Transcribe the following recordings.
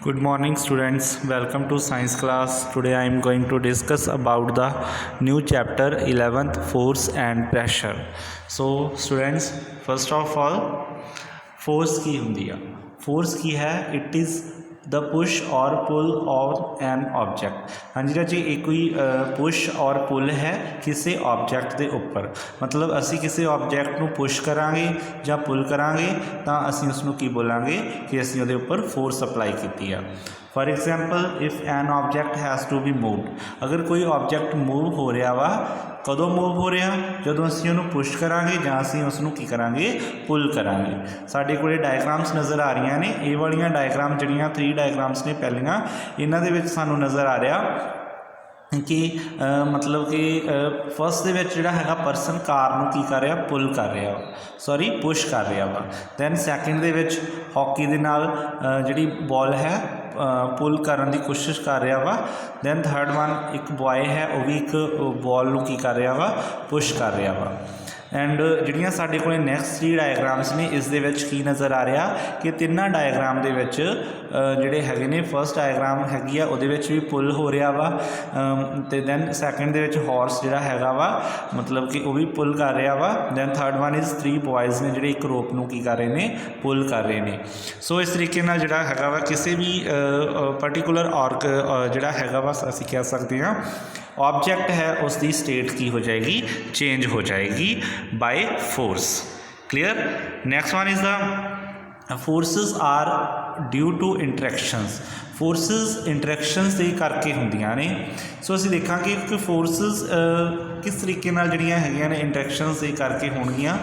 Good morning students, welcome to science class. Today I am going to discuss about the new chapter 11th force and pressure. So students, first of all force की ਹੁੰਦੀ ਆ force ਕੀ ਹੈ it is the push or pull of an object। हाँ जी राजी ये कोई push और pull है किसी object ਦੇ ਉੱਪਰ मतलब ਅਸੀਂ ਕਿਸੇ object ਨੂੰ push ਕਰਾਂਗੇ ਜਾਂ pull ਕਰਾਂਗੇ ਤਾਂ ਅਸੀਂ ਉਸ ਨੂੰ ਕੀ ਬੋਲਾਂਗੇ ਕਿ ਅਸੀਂ ਉਹਦੇ ਉੱਪਰ force apply ਕੀਤੀ ਆ। For example, if an object has to be moved, अगर कोई object move हो रहा वा कदों मूव हो रहा ਜਦੋਂ ਅਸੀਂ ਉਹਨੂੰ ਪੁਸ਼ ਕਰਾਂਗੇ ਜਾਂ ਅਸੀਂ ਉਸ ਨੂੰ ਕੀ ਕਰਾਂਗੇ ਪੁੱਲ ਕਰਾਂਗੇ। ਸਾਡੇ ਕੋਲੇ ਡਾਇਗਰਾਮਸ ਨਜ਼ਰ ਆ ਰਹੀਆਂ ਨੇ ਇਹ ਵਾਲੀਆਂ ਡਾਇਗਰਾਮ ਜਿਹੜੀਆਂ 3 ਡਾਇਗਰਾਮਸ ਨੇ ਪਹਿਲੀਆਂ ਇਹਨਾਂ ਦੇ ਵਿੱਚ ਸਾਨੂੰ ਨਜ਼ਰ ਆ ਰਿਹਾ कि मतलब कि फस्ट ਦੇ ਵਿੱਚ ਜਿਹੜਾ ਹੈਗਾ ਪਰਸਨ ਕਾਰ ਨੂੰ ਕੀ ਕਰ ਰਿਹਾ ਪੁੱਲ ਕਰ ਰਿਹਾ ਸੌਰੀ ਪੁਸ਼ ਕਰ ਰਿਹਾ ਵਾ। ਦੈਨ ਸੈਕਿੰਡ ਦੇ ਵਿੱਚ ਹਾਕੀ ਦੇ ਨਾਲ ਜਿਹੜੀ ਬਾਲ ਹੈ ਪੁੱਲ ਕਰਨ ਦੀ ਕੋਸ਼ਿਸ਼ ਕਰ ਰਿਹਾ ਵਾ। ਦੈਨ ਥਰਡ ਵਨ ਇੱਕ ਬॉय ਹੈ ਉਹ ਵੀ ਇੱਕ ਬਾਲ ਨੂੰ ਕੀ ਕਰ ਰਿਹਾ ਵਾ ਪੁਸ਼ ਕਰ ਰਿਹਾ ਵਾ। ਐਂਡ ਜਿਹੜੀਆਂ ਸਾਡੇ ਕੋਲ ਨੈਕਸਟ 3 ਡਾਇਗਰਾਮਸ ਨੇ ਇਸ ਦੇ ਵਿੱਚ ਕੀ ਨਜ਼ਰ ਆ ਰਿਹਾ ਕਿ ਤਿੰਨਾਂ ਡਾਇਗਰਾਮ ਦੇ ਵਿੱਚ ਜਿਹੜੇ ਹੈਗੇ ਨੇ ਫਸਟ ਡਾਇਗਰਾਮ ਹੈਗੀ ਆ ਉਹਦੇ ਵਿੱਚ ਵੀ ਪੁੱਲ ਹੋ ਰਿਹਾ ਵਾ ਅਤੇ ਦੈਨ ਸੈਕਿੰਡ ਦੇ ਵਿੱਚ ਹਾਰਸ ਜਿਹੜਾ ਹੈਗਾ ਵਾ ਮਤਲਬ ਕਿ ਉਹ ਵੀ ਪੁੱਲ ਕਰ ਰਿਹਾ ਵਾ। Then third one is 3 boys ਨੇ ਜਿਹੜੇ ਇੱਕ ਰੋਪ ਨੂੰ ਕੀ ਕਰ ਰਹੇ ਨੇ ਪੁੱਲ ਕਰ ਰਹੇ ਨੇ। ਸੋ ਇਸ ਤਰੀਕੇ ਨਾਲ ਜਿਹੜਾ ਹੈਗਾ ਵਾ ਕਿਸੇ ਵੀ ਪਰਟੀਕੂਲਰ ਜਿਹੜਾ ਹੈਗਾ ਵਾ ਅਸੀਂ ਕਹਿ ਸਕਦੇ ਹਾਂ ऑब्जेक्ट है उसकी स्टेट की हो जाएगी चेंज हो जाएगी by force. Clear. Next one is the forces are due to interactions. Forces interactions दे करके होंदियां ने। सो असीं देखांगे कि फोर्सेस किस तरीके नाल जिहड़ियां हैगियां ने इंटरैक्शंस दे करके होणगियां।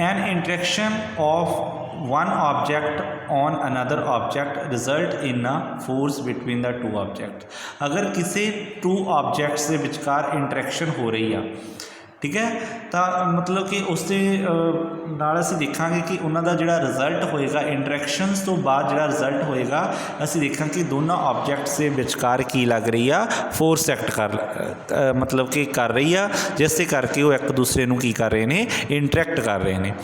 An interaction of one object on another object result in a force between the two objects। अगर किसी 2 objects के विचकार इंटरैक्शन हो रही है ठीक है तो मतलब कि उसके नाल असीं देखांगे कि उन्हां दा जिहड़ा रिजल्ट होएगा इंटरैक्शनस तो बाद जिहड़ा रिजल्ट होएगा असीं देखांगे कि दोनों ऑब्जेक्ट्स के विचकार की लग रही है फोर्स एक्ट कर मतलब कि कर रही है जिस दे करके वो एक दूसरे नूं की कर रहे हैं इंटरैक्ट कर रहे हैं।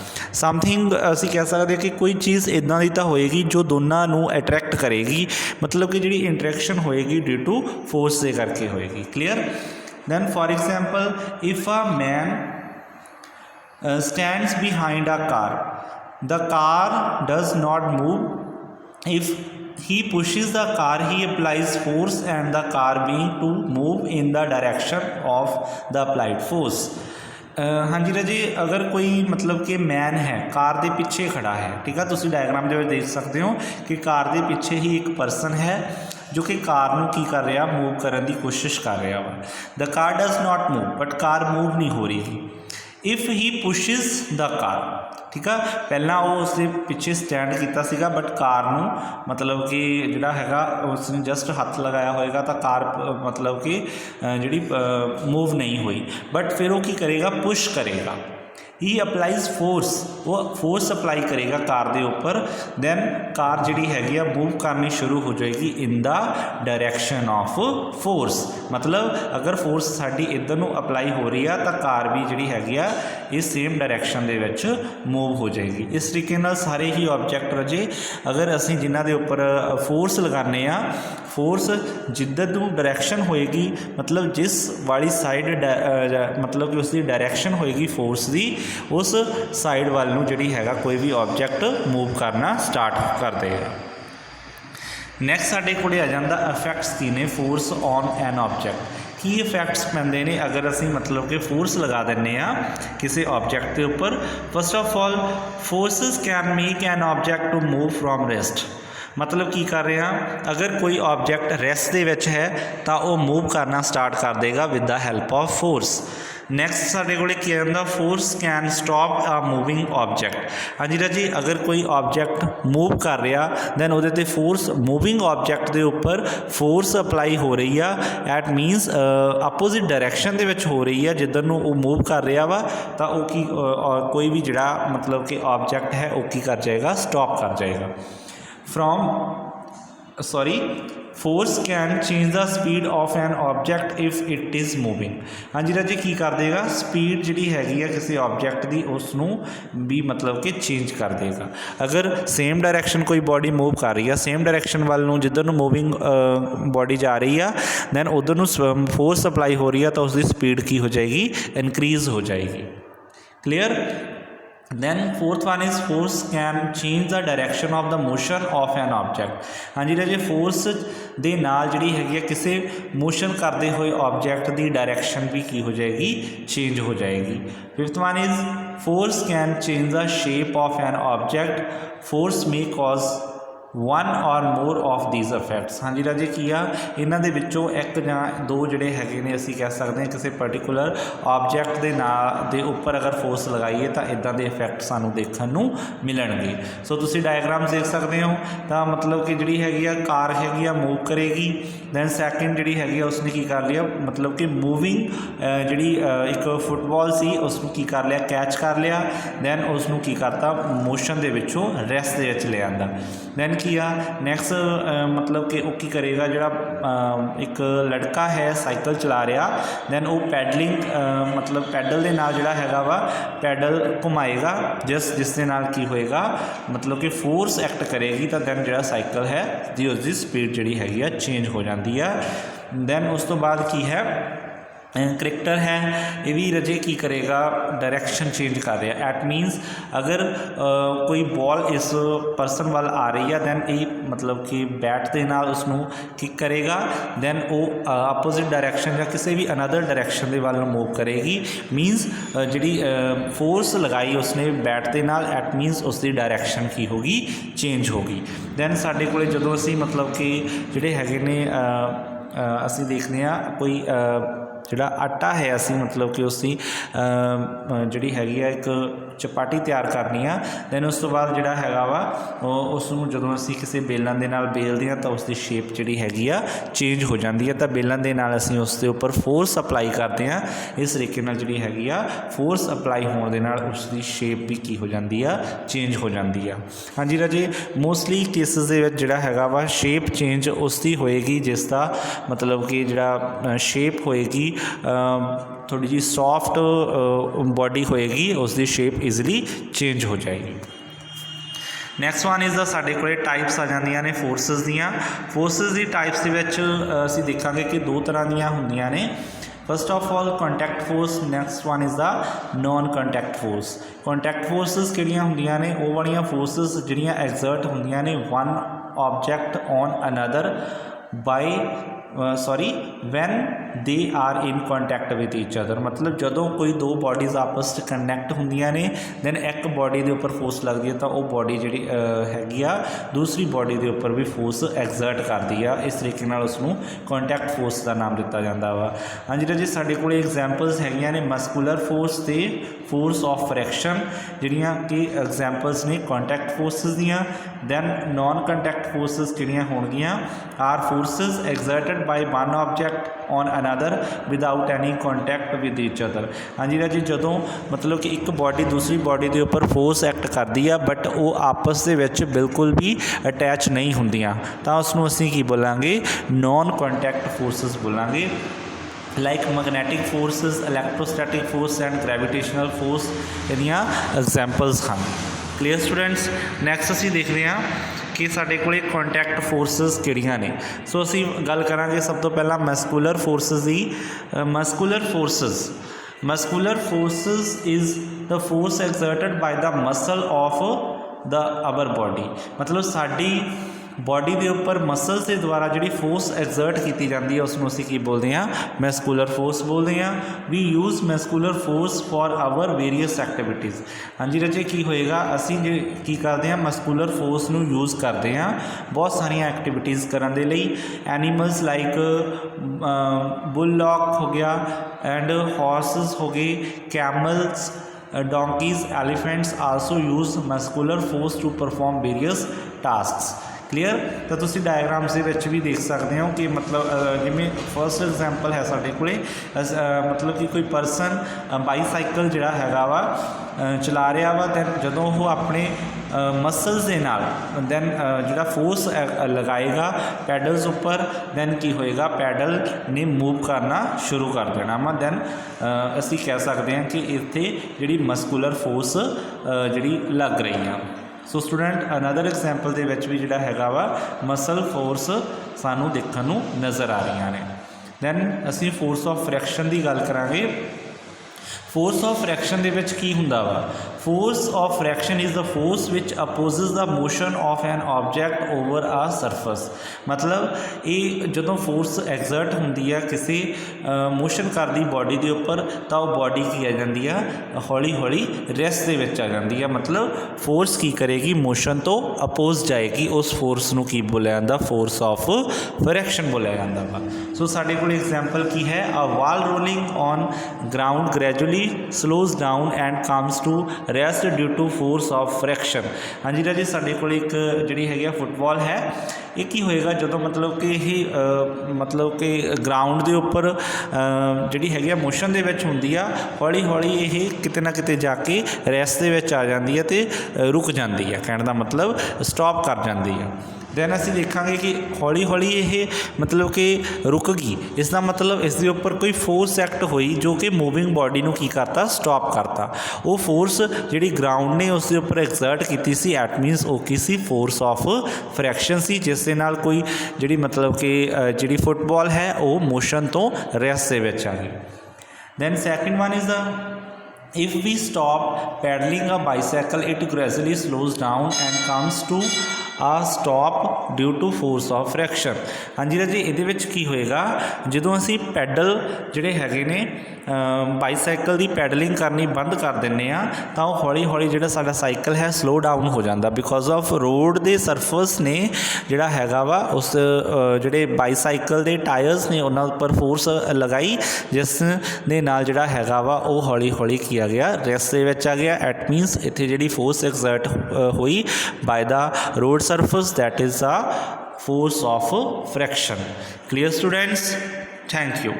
समथिंग असीं कह सकते हैं कि कोई चीज़ इदां दी तां होएगी जो दोनों नूं अट्रैक्ट करेगी मतलब कि जिहड़ी इंटरैक्शन होएगी ड्यू टू फोर्स दे करके होएगी। Clear. Then for example if a man stands behind a car, the car does not move। If he pushes the car he applies force and the car being to move in the direction of the applied force। हाँ जी राजी अगर कोई मतलब कि man है car के पिछे खड़ा है ठीक है तुसीं डायग्राम जो देख सकते हो कि कार के पिछे ही एक परसन है जो कि कार नूं की कर रहा मूव करने की कोशिश कर रहा वा। The car does not move but car move नहीं हो रही। इफ ही पुशिज द कार ठीक है पहला वो उसके पिछे स्टैंड किया सीगा बट कार नूं मतलब कि जिहड़ा हैगा उसने जस्ट हथ लगाया होएगा तो कार मतलब कि जिहड़ी मूव नहीं हुई बट फिर वो की करेगा पुश करेगा। ही अप्लाइज फोर्स वो फोर्स अप्लाई करेगा कार के उपर। दैन कार जी हैगी मूव करनी शुरू हो जाएगी in the direction of force मतलब अगर फोर्स साड़ी इधर नूं अप्लाई हो रही है तो कार भी जी हैगी इस same direction they which move हो जाएगी। इस तरीके नाल सारे ही ऑब्जेक्ट रजे अगर असीं जिन्हां दे उपर फोर्स लगाने फोर्स जिधर नूं डायरैक्शन होएगी मतलब जिस वाली साइड मतलब कि उसकी डायरैक्शन होएगी फोर्स की उस साइड वाल नूं जिहड़ी हैगा कोई भी ऑब्जेक्ट मूव करना स्टार्ट कर देगा। नैक्सट साडे कोले आ जांदा इफैक्ट्स की ने फोर्स ऑन एन ऑब्जेक्ट। की इफैक्ट्स पैंदे ने अगर असीं मतलब कि फोर्स लगा दिंदे आ किसी ऑब्जेक्ट के उपर। First of all forces can make an object to move from rest मतलब की कर रहे हैं अगर कोई ऑब्जेक्ट रेस्ट दे विच है तो वह मूव करना स्टार्ट कर देगा with the help of force. Next साडे कोले की आंदा force can stop a moving object. हाँ जी राजी अगर कोई ऑब्जेक्ट मूव कर रहा दैन उहदे ते फोर्स मूविंग ऑब्जेक्ट के उपर फोर्स अप्लाई हो रही है एट मीनस अपोजिट डायरैक्शन दे विच हो रही है जिधर नूं वो मूव कर रहा वा तो वो की कोई भी जिहड़ा मतलब कि ऑब्जेक्ट है वो की कर जाएगा स्टॉप कर जाएगा from sorry force can change the speed of an object if it is moving. हाँ जी राजे की कर देगा स्पीड जी हैगी है किसी ऑब्जैक्ट की उसनों भी मतलब कि चेंज कर देगा। अगर सेम डायरैक्शन कोई बॉडी मूव कर रही है सेम डायरैक्शन वाल नूं जिधर नूं मूविंग बॉडी जा रही है दैन उधर नूं फोर्स अप्लाई हो रही है तो उसकी स्पीड की हो जाएगी इनक्रीज़ हो जाएगी। Clear. then fourth one is force can change the direction of the motion of an object। हाँ जी राजे फोर्स ਦੇ ਨਾਲ ਜਿਹੜੀ ਹੈਗੀ ਹੈ ਕਿਸੇ ਮੋਸ਼ਨ ਕਰਦੇ ਹੋਏ ऑब्जेक्ट ਦੀ डायरेक्शन भी की हो जाएगी चेंज हो जाएगी। Fifth one is force can change the shape of an object. Force may cause one और मोर ऑफ दीज इफैक्ट्स। हाँ जी राजे की आ इन्हां दे विचों एक जां दो जिहड़े हैगे ने असीं कह सकते हैं किसी पर्टिकुलर ऑब्जैक्ट के नाम के उपर अगर फोर्स लगाइए तो इदां दे इफैक्ट सानूं देखण नूं मिलणगे। सो तुसीं डायग्राम देख सकते हो तो मतलब कि जिहड़ी हैगी आ कार हैगी आ मूव करेगी दैन सैकेंड जिहड़ी हैगी आ उसने की कर लिया मतलब कि मूविंग जिहड़ी एक फुटबॉल सी उसनूं की कर लिया कैच कर लिया दैन उसनूं की करता मोशन दे विचों रेस्ट दे विच ले आंदा। दैन की आ नैक्सट मतलब कि वो की करेगा जोड़ा एक लड़का है साइकिल चला रहा दैन वो पैडलिंग मतलब पैडल के नाल जोड़ा हैगा वा पैडल घुमाएगा जिस दे नाल की होएगा मतलब कि फोर्स एक्ट करेगी तो दैन जोड़ा साइकिल है जी उसकी स्पीड जी हैगी है चेंज हो जाती है। दैन उस तो बाद की है क्रिकेटर है ये भी रजे की करेगा डायरैक्शन चेंज कर रहा है। एट मीनस अगर कोई बॉल इस परसन वाल आ रही है दैन ये मतलब कि बैट के नाल उसनूं किक करेगा दैन वो अपोजिट डायरैक्शन या किसी भी अनदर डायरैक्शन के वाल मूव करेगी मीनस जी फोर्स लगाई उसने बैट के नाल एट मीनस उसकी डायरैक्शन की होगी चेंज होगी। दैन साडे कोले जदों असीं मतलब कि जिहड़े हैगे ने असीं देखने आ कोई जिहड़ा आटा है असी मतलब कि उसकी जिहड़ी हैगी है एक चपाटी तैयार करनी आ दैन उस तो बाद जिहड़ा हैगा वा उसनूं जदों असी किसी बेलन दे नाल बेलदे हां तां उसकी शेप जिहड़ी हैगी आ चेंज हो जाती है तो बेलन दे नाल असी उसके उपर फोर्स अप्लाई करते हैं इस तरीके नाल जिहड़ी हैगी आ फोर्स अप्लाई होने दे नाल उसकी शेप भी की हो जाती है चेंज हो जाती है। हाँ जी राजे मोस्टली केसिस दे विच जिहड़ा हैगा वा शेप चेंज उसकी होएगी जिसका मतलब कि जिहड़ा शेप होएगी थोड़ी जी सॉफ्ट बॉडी होएगी उसकी शेप ईजिली चेंज हो जाएगी। नैक्सट वन इज़ द साढ़े को टाइप्स आ जांदियां ने फोर्सिस दियां। फोर्सिस दी टाइप्स दे विच असीं देखांगे कि दो तरह दियां हुंदियां ने। First of all contact force next one is the non contact force. Contact forces किहड़ियां हुंदियां ने वो वालियां फोर्सिस जिहड़ियां एग्जर्ट हुंदियां ने one object on another by when they are in contact with each other. मतलब जदों कोई दो बॉडीज़ आपस च कनैक्ट होंदियां ने दैन एक बॉडी के उपर फोर्स लगती है तो वह बॉडी जी हैगी आ दूसरी बॉडी के उपर भी फोर्स एग्जर्ट करती है इस तरीके नाल उसनूं कॉन्टैक्ट फोर्स का नाम दिता जाता वा। हाँ जी राजे साडे कोल एग्जाम्पल्स हैगियां ने मस्कुलर फोर्स ते फोर्स ऑफ फ्रैक्शन जिहड़ियां कि एग्जाम्पल्स ने कॉन्टैक्ट फोर्सिस दियां। दैन नॉन कॉन्टैक्ट फोर्सिस जिहड़ियां होणगियां are forces exerted by one object on another without any contact with each other. हाँ जी राजी जदों मतलब कि एक बॉडी दूसरी बॉडी के उपर फोर्स एक्ट करती है बट वो आपस के विच बिल्कुल भी अटैच नहीं होंदियां तो उसनूं असीं की बोलांगे नॉन कॉन्टैक्ट फोर्सिस बोलांगे। Like magnetic forces electrostatic force and gravitational force इहदियां एग्जाम्पल्स हैं। Clear students. नैक्सट असीं देखते हैं कि साडे कोले कॉन्टैक्ट फोर्सिस किहड़ियां ने। सो असीं गल करांगे सब तो पहला muscular forces the. Muscular forces is the force exerted by the muscle of the our body. मतलब साडी बॉडी के उपर मसल्स के द्वारा जी फोर्स एक्सर्ट की जाती है उसमें असीं की बोलते हैं मैस्कुलर फोर्स बोलते हैं। We use muscular force for our various activities. हाँ जी रजे की होएगा असीं जे की करते हैं मस्कुलर फोर्स नूं यूज़ करते हैं बहुत सारिया एक्टिविटीज़ करने के लिए। एनीमल्स लाइक बुलडॉग हो गया एंड हॉर्सेस हो गए camels donkeys elephants also use muscular force to perform various tasks. Clear. तो तुसीं डायग्राम्स दे विच भी देख सकते हो कि मतलब जिवें फर्स्ट एग्जाम्पल है साडे कोले मतलब कि कोई परसन बाईसाइकिल जिहड़ा हैगा वा ਚਲਾ ਰਿਹਾ ਵਾ ਦੈਨ ਜਦੋਂ ਉਹ ਆਪਣੇ ਮਸਲਸ ਦੇ ਨਾਲ ਦੈਨ ਜਿਹੜਾ ਫੋਰਸ ਲਗਾਏਗਾ ਪੈਡਲਸ ਉੱਪਰ ਦੈਨ ਕੀ ਹੋਏਗਾ ਪੈਡਲ ਨੇ ਮੂਵ ਕਰਨਾ ਸ਼ੁਰੂ ਕਰ ਦੇਣਾ ਵਾ ਦੈਨ ਅਸੀਂ ਕਹਿ ਸਕਦੇ ਹਾਂ ਕਿ ਇੱਥੇ ਜਿਹੜੀ ਮਸਕੂਲਰ ਫੋਰਸ ਜਿਹੜੀ ਲੱਗ ਰਹੀ ਆ। ਸੋ ਸਟੂਡੈਂਟ ਅਨਦਰ ਐਗਜ਼ਾਮਪਲ ਦੇ ਵਿੱਚ ਵੀ ਜਿਹੜਾ ਹੈਗਾ ਵਾ ਮਸਲ ਫੋਰਸ ਸਾਨੂੰ ਦੇਖਣ ਨੂੰ ਨਜ਼ਰ ਆ ਰਹੀਆਂ ਨੇ। ਦੈਨ ਅਸੀਂ ਫੋਰਸ ਆਫ ਫ੍ਰੈਕਸ਼ਨ ਦੀ ਗੱਲ ਕਰਾਂਗੇ। ਫੋਰਸ ਆਫ ਫ੍ਰੈਕਸ਼ਨ ਦੇ ਵਿੱਚ ਕੀ ਹੁੰਦਾ ਵਾ force of friction is the force which opposes the motion of an object over a surface. ਮਤਲਬ ਇਹ ਜਦੋਂ ਫੋਰਸ ਐਗਜ਼ਰਟ ਹੁੰਦੀ ਆ ਕਿਸੇ ਮੋਸ਼ਨ ਕਰਦੀ ਬਾਡੀ ਦੇ ਉੱਪਰ ਤਾਂ ਉਹ ਬਾਡੀ ਕੀ ਆ ਜਾਂਦੀ ਆ ਹੌਲੀ ਹੌਲੀ ਰੈਸਟ ਦੇ ਵਿੱਚ ਆ ਜਾਂਦੀ ਆ। ਮਤਲਬ ਫੋਰਸ ਕੀ ਕਰੇਗੀ ਮੋਸ਼ਨ ਤੋਂ ਅਪੋਜ਼ ਜਾਏਗੀ, ਉਸ ਫੋਰਸ ਨੂੰ ਕੀ ਬੋਲਿਆ ਜਾਂਦਾ ਫੋਰਸ ਆਫ ਫ੍ਰੈਕਸ਼ਨ ਬੋਲਿਆ ਜਾਂਦਾ ਵਾ। ਸੋ ਸਾਡੇ ਕੋਲ ਐਗਜ਼ਾਮਪਲ ਕੀ ਹੈ a ball rolling on ground gradually slows down and comes to rest due to force of friction। ਹਾਂਜੀ ਰਾਜੇ ਸਾਡੇ ਕੋਲ ਇੱਕ ਜਿਹੜੀ ਹੈਗੀ ਆ ਫੁੱਟਬਾਲ ਹੈ ਇਹ ਕੀ ਹੋਏਗਾ ਜਦੋਂ ਮਤਲਬ ਕਿ ਇਹ ਮਤਲਬ ਕਿ ਗਰਾਊਂਡ ਦੇ ਉੱਪਰ ਜਿਹੜੀ ਹੈਗੀ ਆ ਮੋਸ਼ਨ ਦੇ ਵਿੱਚ ਹੁੰਦੀ ਆ ਹੌਲੀ ਹੌਲੀ ਇਹ ਕਿਤੇ ਨਾ ਕਿਤੇ ਜਾ ਕੇ ਰੈਸਟ ਦੇ ਵਿੱਚ ਆ ਜਾਂਦੀ ਹੈ ਅਤੇ ਰੁਕ ਜਾਂਦੀ ਹੈ, ਕਹਿਣ ਦਾ ਮਤਲਬ ਸਟਾਪ ਕਰ ਜਾਂਦੀ ਹੈ। ਦੈਨ ਅਸੀਂ ਦੇਖਾਂਗੇ ਕਿ ਹੌਲੀ ਹੌਲੀ ਇਹ ਮਤਲਬ ਕਿ ਰੁਕ ਗਈ, ਇਸ ਦਾ ਮਤਲਬ ਇਸ ਦੇ ਉੱਪਰ ਕੋਈ ਫੋਰਸ ਐਕਟ ਹੋਈ ਜੋ ਕਿ ਮੂਵਿੰਗ ਬਾਡੀ ਨੂੰ ਕੀ ਕਰਤਾ ਸਟਾਪ ਕਰਤਾ। ਉਹ ਫੋਰਸ ਜਿਹੜੀ ਗਰਾਊਂਡ ਨੇ ਉਸ ਦੇ ਉੱਪਰ ਐਗਜ਼ਰਟ ਕੀਤੀ ਸੀ ਐਟ ਮੀਨਸ ਉਹ ਕੀ ਸੀ ਫੋਰਸ ਆਫ ਫ੍ਰੈਕਸ਼ਨ ਸੀ ਜਿਸ ਦੇ ਨਾਲ ਕੋਈ ਜਿਹੜੀ ਮਤਲਬ ਕਿ ਜਿਹੜੀ ਫੁੱਟਬਾਲ ਹੈ ਉਹ ਮੋਸ਼ਨ ਤੋਂ ਰੈਸਟ ਦੇ ਵਿੱਚ ਆ ਗਈ। ਦੈਨ ਸੈਕਿੰਡ ਵਨ ਇਜ਼ ਦਾ if we stop pedaling a bicycle it gradually slows down and comes to a stop due to force of friction। ਹਾਂਜੀ ਰਾਜੀ ਇਹਦੇ ਵਿੱਚ ਕੀ ਹੋਏਗਾ ਜਦੋਂ ਅਸੀਂ ਪੈਡਲ ਜਿਹੜੇ ਹੈਗੇ ਨੇ ਬਾਈਸਾਈਕਲ ਦੀ ਪੈਡਲਿੰਗ ਕਰਨੀ ਬੰਦ ਕਰ ਦਿੰਦੇ ਆ ਤਾਂ ਉਹ ਹੌਲੀ ਹੌਲੀ ਜਿਹੜਾ ਸਾਡਾ ਸਾਈਕਲ ਹੈ ਸਲੋ ਡਾਊਨ ਹੋ ਜਾਂਦਾ ਬਿਕੋਜ਼ ਆਫ ਰੋਡ ਦੇ ਸਰਫੇਸ ਨੇ ਜਿਹੜਾ ਹੈਗਾ ਵਾ ਉਸ ਜਿਹੜੇ ਬਾਈਸਾਈਕਲ ਦੇ ਟਾਇਰਸ ਨੇ ਉਹਨਾਂ ਉੱਪਰ ਫੋਰਸ ਲਗਾਈ ਜਿਸ ਦੇ ਨਾਲ ਜਿਹੜਾ ਹੈਗਾ ਵਾ ਉਹ ਹੌਲੀ ਹੌਲੀ ਕੀ ਆ ਗਿਆ ਰੈਸਟ ਦੇ ਵਿੱਚ ਆ ਗਿਆ। ਐਟ ਮੀਨਸ ਇੱਥੇ ਜਿਹੜੀ ਫੋਰਸ ਐਗਜ਼ਰਟ ਹੋਈ by the road surface that is a force of friction। Clear students? Thank you।